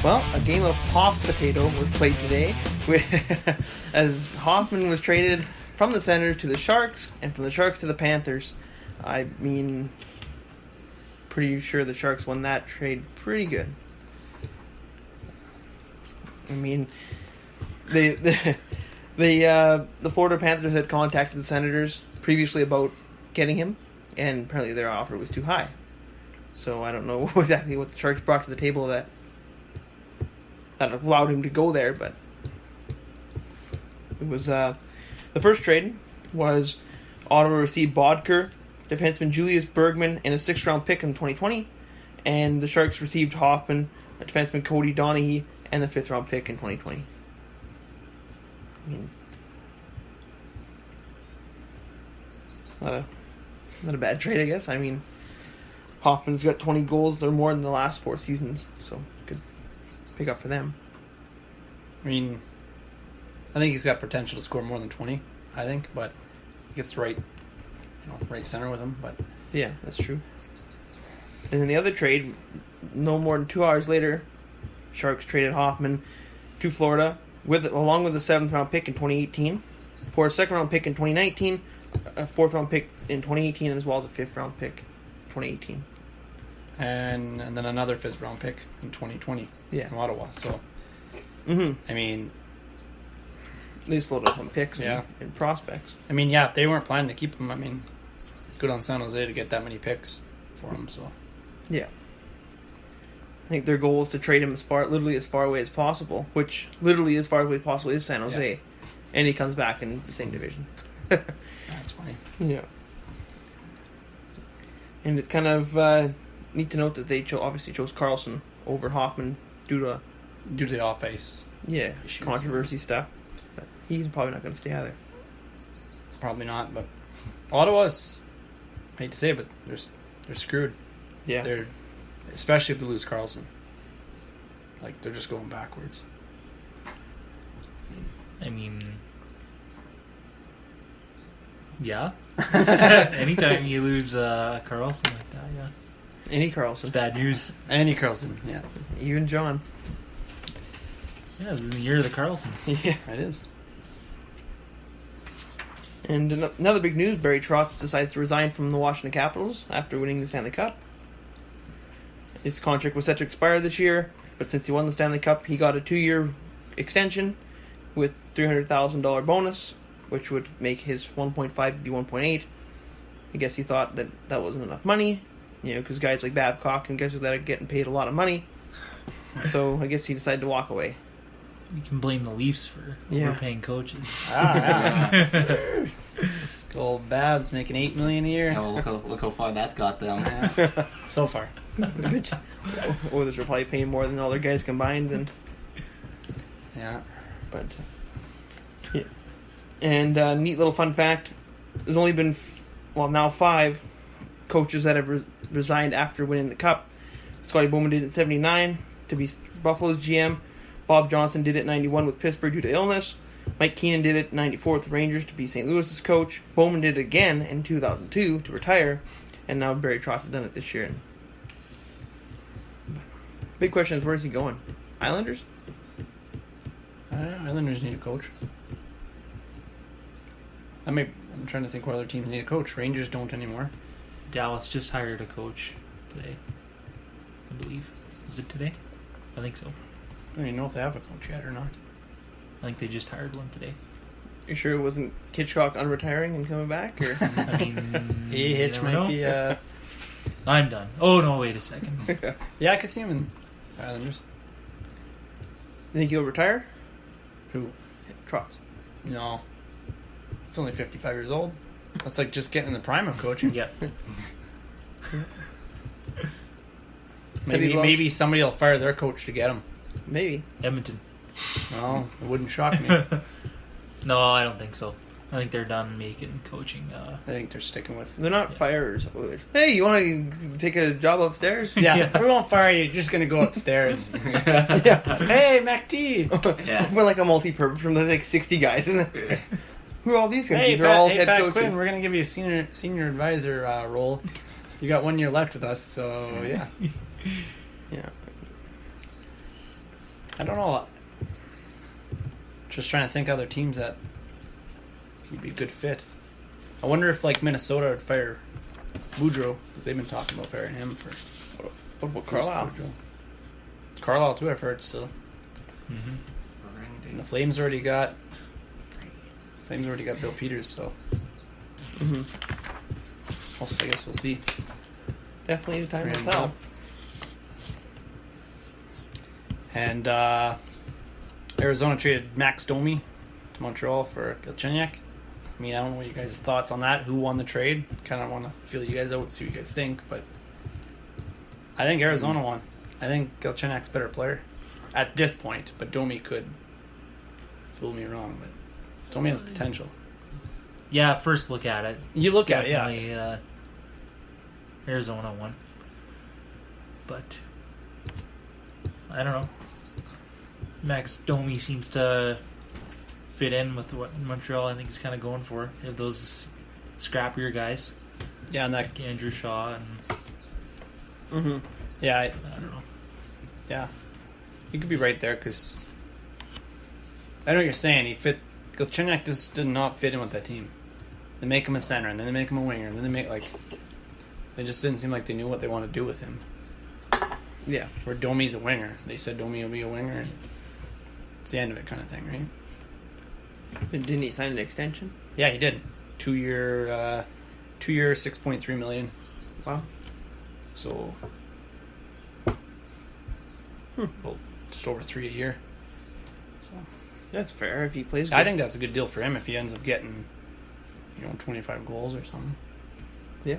Well, a game of Hoff Potato was played today, as Hoffman was traded from the Senators to the Sharks, and from the Sharks to the Panthers. I mean, pretty sure the Sharks won that trade pretty good. I mean, the Florida Panthers had contacted the Senators previously about getting him, and apparently their offer was too high. So I don't know exactly what the Sharks brought to the table that allowed him to go there, but it was the first trade was Ottawa received Bodker, defenseman Julius Bergman, and a 6th round pick in 2020, and the Sharks received Hoffman, defenseman Cody Donaghy, and the 5th round pick in 2020. I mean, not a bad trade, I guess. I mean, Hoffman's got 20 goals or more in the last 4 seasons, so good pick up for them. I mean, I think he's got potential to score more than 20, I think, but he gets the right center with him. But yeah, that's true. And then the other trade, no more than 2 hours later, Sharks traded Hoffman to Florida along with a 7th round pick in 2018, for a 2nd round pick in 2019, a 4th round pick in 2018, as well as a 5th round pick in 2018. And then another 5th round pick in 2020 in Ottawa. So, I mean, they slowed up on picks and prospects. I mean, yeah, if they weren't planning to keep him, I mean, good on San Jose to get that many picks for him. So, yeah, I think their goal is to trade him literally as far away as possible, which literally as far away as possible is San Jose, and he comes back in the same division. That's funny. Yeah, and it's kind of neat to note that they obviously chose Carlson over Hoffman due to the off-ice controversy stuff. But he's probably not going to stay either. Probably not, but Ottawa's, I hate to say it, but they're screwed. Yeah. They're, especially if they lose Carlson. Like, they're just going backwards. I mean, yeah. Anytime you lose Carlson like that, yeah. Any Carlson. It's bad news. Any Carlson, yeah. Even John. Yeah, this is the year of the Carlsons. Yeah, it is. And another big news, Barry Trotz decides to resign from the Washington Capitals after winning the Stanley Cup. His contract was set to expire this year, but since he won the Stanley Cup, he got a 2-year extension with $300,000 bonus, which would make his 1.5 be 1.8. I guess he thought that wasn't enough money, because guys like Babcock and guys like that are getting paid a lot of money. So I guess he decided to walk away. You can blame the Leafs for overpaying coaches. Good old Babs making $8 million a year. Yeah, well, look how far that's got them. So far. Oilers are probably paying more than all their guys combined. Yeah. But yeah. And neat little fun fact: there's only been now 5 coaches that have resigned after winning the Cup. Scotty Bowman did it in '79 to be Buffalo's GM. Bob Johnson did it in '91 with Pittsburgh due to illness. Mike Keenan did it in '94 with the Rangers to be St. Louis's coach. Bowman did it again in 2002 to retire, and now Barry Trotz has done it this year. Big question is, where is he going? Islanders? Islanders need a coach. I'm trying to think what other teams need a coach. Rangers don't anymore. Dallas just hired a coach today, I believe. Is it today? I think so. I don't even know if they have a coach yet or not. I think they just hired one today. You sure it wasn't Hitchcock unretiring and coming back? Or? I mean, Hitch might be... I'm done. Oh, no, wait a second. Yeah, I could see him in Islanders. Think he'll retire? Who? Trotz. No. It's only 55 years old. That's like just getting in the prime of coaching. Yep. Maybe somebody will fire their coach to get him. Maybe. Edmonton. No, it wouldn't shock me. No, I don't think so. I think they're done making coaching. I think they're sticking with... They're not firers. Hey, you want to take a job upstairs? Yeah. We won't fire you. You're just going to go upstairs. Yeah. Hey, MacT. Yeah. We're like a multi-purpose from like 60 guys, isn't it? Who are all these guys? Hey, These are all head Pat coaches. Quinn, we're going to give you a senior advisor role. You got 1 year left with us, so yeah. Yeah. I don't know. Just trying to think of other teams that would be a good fit. I wonder if like Minnesota would fire Boudreaux, because they've been talking about firing him for. What about Carlisle? Carlisle too, I've heard still. Mm-hmm. And the Flames already got Bill Peters, so Mm-hmm. I guess we'll see. Definitely time to Rams tell. up. And Arizona traded Max Domi to Montreal for Galchenyuk. I mean, I don't know what you guys' thoughts on that. Who won the trade? Kind of want to feel you guys out and see what you guys think, but I think Arizona won. I think Galchenyuk's a better player at this point, but Domi could fool me wrong. But Domi has potential. Yeah, first look at it. You look at it, yeah. Definitely, Arizona won. But I don't know. Max Domi seems to fit in with what Montreal I think is kind of going for. They have those scrappier guys Yeah, and that, like Andrew Shaw and Mm-hmm. yeah, I don't know. yeah. You could be right there because I know what you're saying. Galchenyuk just did not fit in with that team. They make him a center, and then they make him a winger, and then they just didn't seem like they knew what they wanted to do with him. Yeah. Where Domi's a winger. They said Domi will be a winger, and it's the end of it kind of thing, right? Didn't he sign an extension? Yeah, he did. 2 year, 6.3 million. Wow. So, well, just over 3 a year. So, That's fair if he plays good. I think that's a good deal for him if he ends up getting, 25 goals or something. Yeah.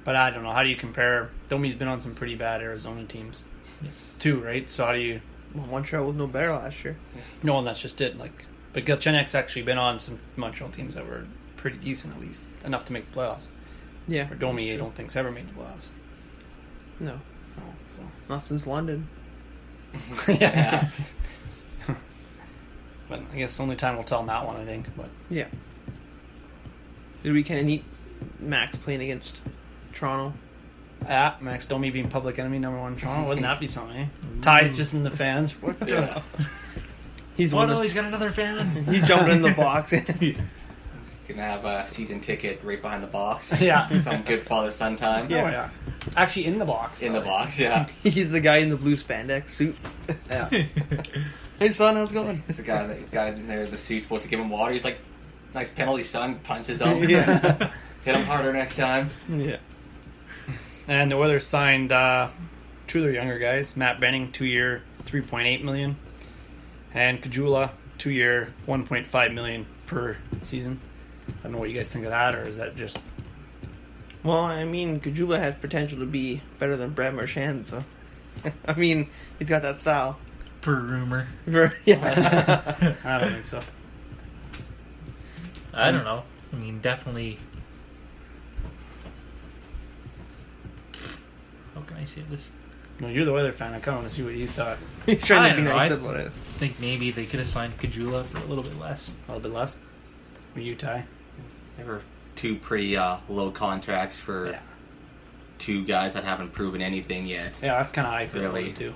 But I don't know. How do you compare? Domi's been on some pretty bad Arizona teams, too, right? So how do you? Well, Montreal was no better last year. No, and that's just it. But Galchenyuk's actually been on some Montreal teams that were pretty decent, at least enough to make the playoffs. Yeah. Where Domi, I don't think's ever made the playoffs. No. No, so Not since London. yeah. But I guess only time will tell on that one, I think. But Yeah. Did we kind of need Max playing against Toronto? Max Domi being public enemy number one in Toronto, wouldn't that be something? Eh? Ty's just in the fans. What the? Yeah. He's Oh one no, of he's got another fan. He's jumping in the box. Can have a season ticket right behind the box. Yeah. Some good father-son time. Oh, yeah. Actually, in the box. In the probably. box, yeah. He's the guy in the blue spandex suit. Yeah. Hey son, how's it going? It's the guy in there, the suit's supposed to give him water. He's like, nice penalty, son. Punches him. Yeah. Hit him harder next time. Yeah. And the Oilers signed two of their younger guys, Matt Benning, 2 year, $3.8 million, and Kajula, 2 year, $1.5 million per season. I don't know what you guys think of that, or is that just Well, I mean, Kajula has potential to be better than Brad Marchand, so I mean, he's got that style. Per rumor. Yeah. I don't think so. I don't know. I mean, definitely. How can I say this? No, you're the weather fan. I kind of want to see what you thought. He's trying I to be don't know, nice I- about it. I think maybe they could have signed Kajula for a little bit less. A little bit less. Were you, Ty? They were two pretty low contracts for Yeah. two guys that haven't proven anything yet. Yeah, that's kind of how I feel about Really? it, too.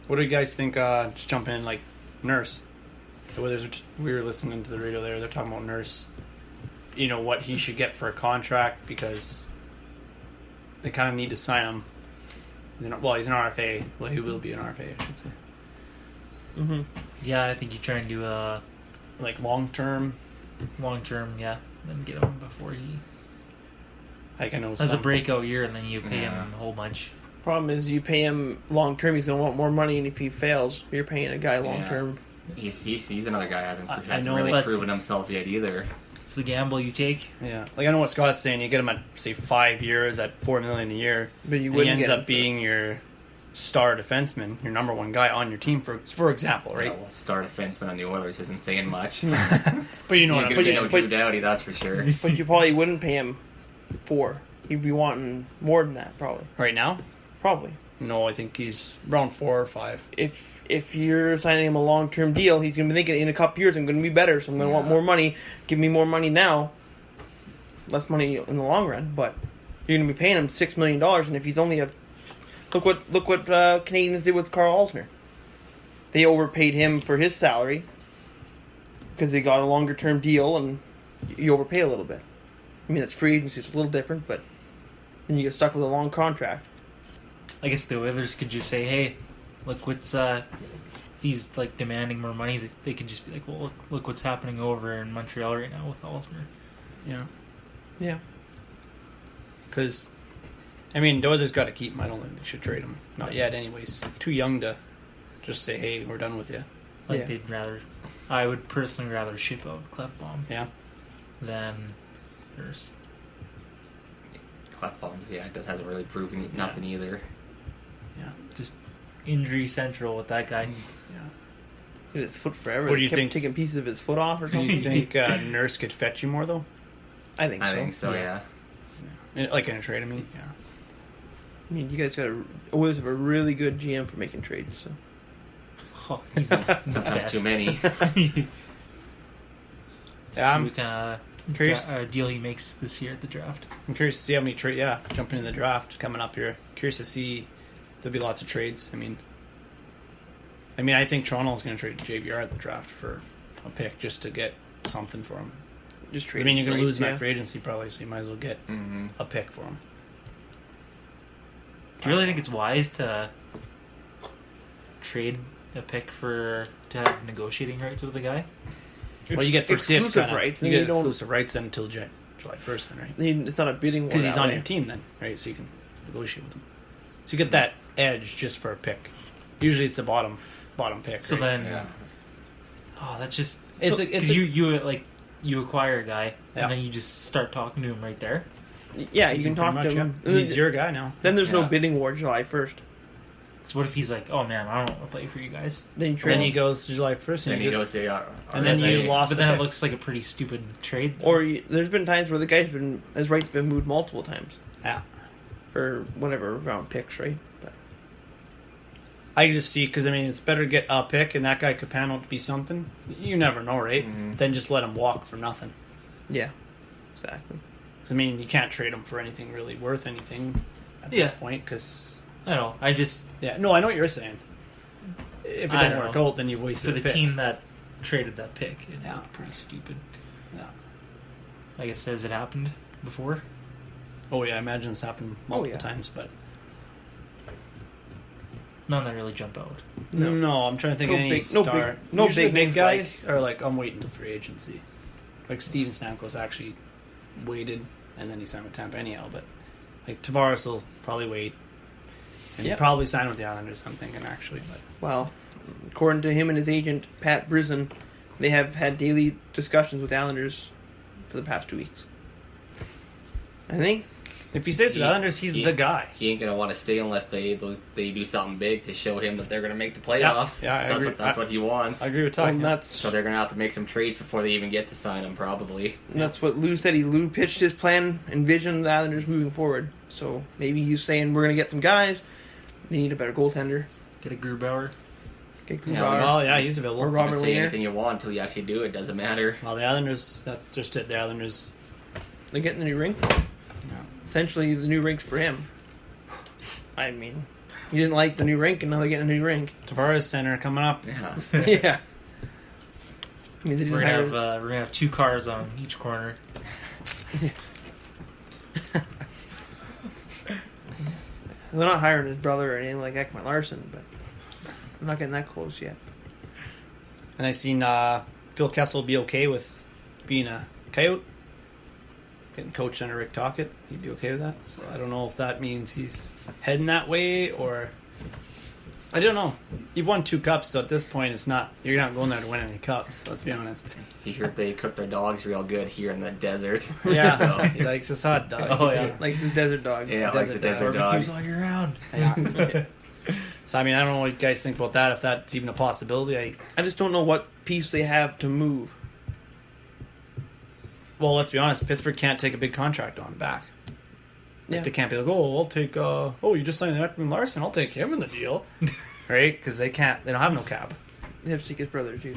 What do you guys think? Just jump in, like, Nurse. The Oilers we were listening to the radio there. They're talking about Nurse. What he should get for a contract because they kind of need to sign him. Well, he's an RFA. Well, he will be an RFA, I should say. Mm-hmm. Yeah, I think you try and do a Like, long-term. long term, yeah. Then get him before he Like, I know has a some... breakout year, and then you pay Yeah. him a whole bunch. Problem is, you pay him long term, he's gonna want more money, and if he fails, you're paying a guy long term. He's another guy who I hasn't know really that's- proven himself yet either. It's the gamble you take. Yeah. Like, I know what Scott's saying. You get him at, say, 5 years at $4 million a year. But you And he wouldn't ends get him up for- being your star defenseman, your number one guy on your team, for example, right? Yeah, well, star defenseman on the Oilers isn't saying much. But you know You what I'm can say saying. no Drew Doughty, that's for sure. But you probably wouldn't pay him 4. He'd be wanting more than that, probably. Right now? Probably. No, I think he's around 4 or 5. If you're signing him a long term deal, he's gonna be thinking in a couple years I'm gonna be better, so I'm gonna want more money. Give me more money now. Less money in the long run, but you're gonna be paying him $6 million, and if he's only a Look what Canadians did with Carl Alsner. They overpaid him for his salary because they got a longer term deal, and you overpay a little bit. I mean, that's free agency, it's a little different, but then you get stuck with a long contract. I guess the Oilers could just say, "Hey, look what's if he's like demanding more money." They could just be like, "Well, look what's happening over in Montreal right now with Alsner." Yeah. Yeah. Because, I mean, the Oilers got to keep him. I don't think they should trade him. Not yet, anyways. Too young to just say, "Hey, we're done with you." Like Yeah. they'd rather. I would personally rather ship out Clefbaum Yeah. than Nurse. Clefbaum's, it just hasn't really proven nothing either. Yeah. Just injury central with that guy. Yeah. Hit his foot forever. What do They you kept think? taking pieces of his foot off or Do something? you think Nurse could fetch you more, though? I think I so. think so, Yeah. yeah. Like in a trade, I mean? Yeah. I mean, you guys always have a really good GM for making trades. So Oh, he's the Sometimes best. too many. Yeah, See what kind curious. of deal he makes this year at the draft. I'm curious to see how many trade. Yeah, jumping in the draft coming up here. Curious to see. There'll be lots of trades. I mean, I think Toronto's going to trade JVR at the draft for a pick just to get something for him. just I trade. mean, you're going to lose him yeah. at free agency probably, so you might as well get Mm-hmm. a pick for him. Do you really think it's wise to trade a pick to have negotiating rights with the guy? Well, you get first dibs, exclusive kinda. rights. You and get you don't. exclusive rights then until July 1st, then, right? It's not a bidding war Because he's that on way. your team then, right? So you can negotiate with him. So you get that edge just for a pick. Usually it's a bottom pick. So right? then, Yeah. oh, that's just It's so, a- it's 'cause a- you acquire a guy Yeah. and then you just start talking to him right there. Yeah, you can talk pretty to much, him. yeah. He's your guy now. Then there's no Yeah. bidding war July 1st. So what if he's like, "Oh man, I don't want to play for you guys," Then you Then trade. he goes to July 1st, Then and he you goes to and then you lost but the then pick. it looks like a pretty stupid trade. Or there's been times where the guy's his rights been moved multiple times Yeah. for whatever round picks, right? But I just see, because, it's better to get a pick, and that guy could pan out to be something. You never know, right? Mhm. Then just let him walk for nothing. yeah, exactly. 'Cause, you can't trade him for anything really worth anything at Yeah. this point, because... I don't know. I just Yeah, no, I know what you're saying. If it I didn't don't work know. out, then you've wasted for the a pick. team that traded that pick, it's Yeah. pretty stupid. Yeah. I guess has it happened before? Oh, yeah, I imagine it's happened multiple yeah. times, but... None that really jump out. No. I'm trying to think No of any big- no star. big- no Usually big big names guys are like, I'm waiting till free agency. Like Steven Stamkos actually waited, and then he signed with Tampa anyhow. But like Tavares will probably wait, and he'll Yep. probably sign with the Islanders. I'm thinking actually, but Well, according to him and his agent Pat Brisson, they have had daily discussions with the Islanders for the past 2 weeks. I think. if he stays with the Islanders, he's the guy. He ain't gonna want to stay unless they do something big to show him that they're gonna make the playoffs. Yeah, I that's agree. That's what he wants. I agree with Well, Ty. that's So they're gonna have to make some trades before they even get to sign him, probably. that's what Lou said. Lou pitched his plan and vision of the Islanders moving forward. So maybe he's saying we're going to get some guys. They need a better goaltender. Get a Grubauer. Get Yeah, Grubauer. Well, yeah, he's available. Or You Robert can say Wiener. anything you want until you actually do it. Doesn't matter. Well, the Islanders. That's just it. The Islanders. They're getting the new rink. Essentially, the new rink's for him. I mean, he didn't like the new rink, and now they're getting a new rink. Tavares center coming up. Yeah. Yeah. I mean, they didn't We're hire. gonna have 2 cars on each corner. They're not hiring his brother or anything like Ekman Larson, but I'm not getting that close yet. And I seen Phil Kessel be okay with being a Coyote, getting coached under Rick Tocchet. He'd be okay with that. So I don't know if that means he's heading that way or I don't know. You've won 2 cups, so at this point, it's not you're not going there to win any cups. Let's be honest. You hear they cook their dogs real good here in the desert. Yeah, So, he likes his hot dogs. Oh, yeah. Like his desert dogs. yeah, like the desert dog. Barbecues all year round. Yeah. So I mean, I don't know what you guys think about that. If that's even a possibility. I just don't know what piece they have to move. Well, let's be honest. Pittsburgh can't take a big contract on back. Yeah. They can't be like, oh, I'll take. You just signed Ekman Larson. I'll take him in the deal, right? Because they can't. They don't have no cap. They have to take his brother too.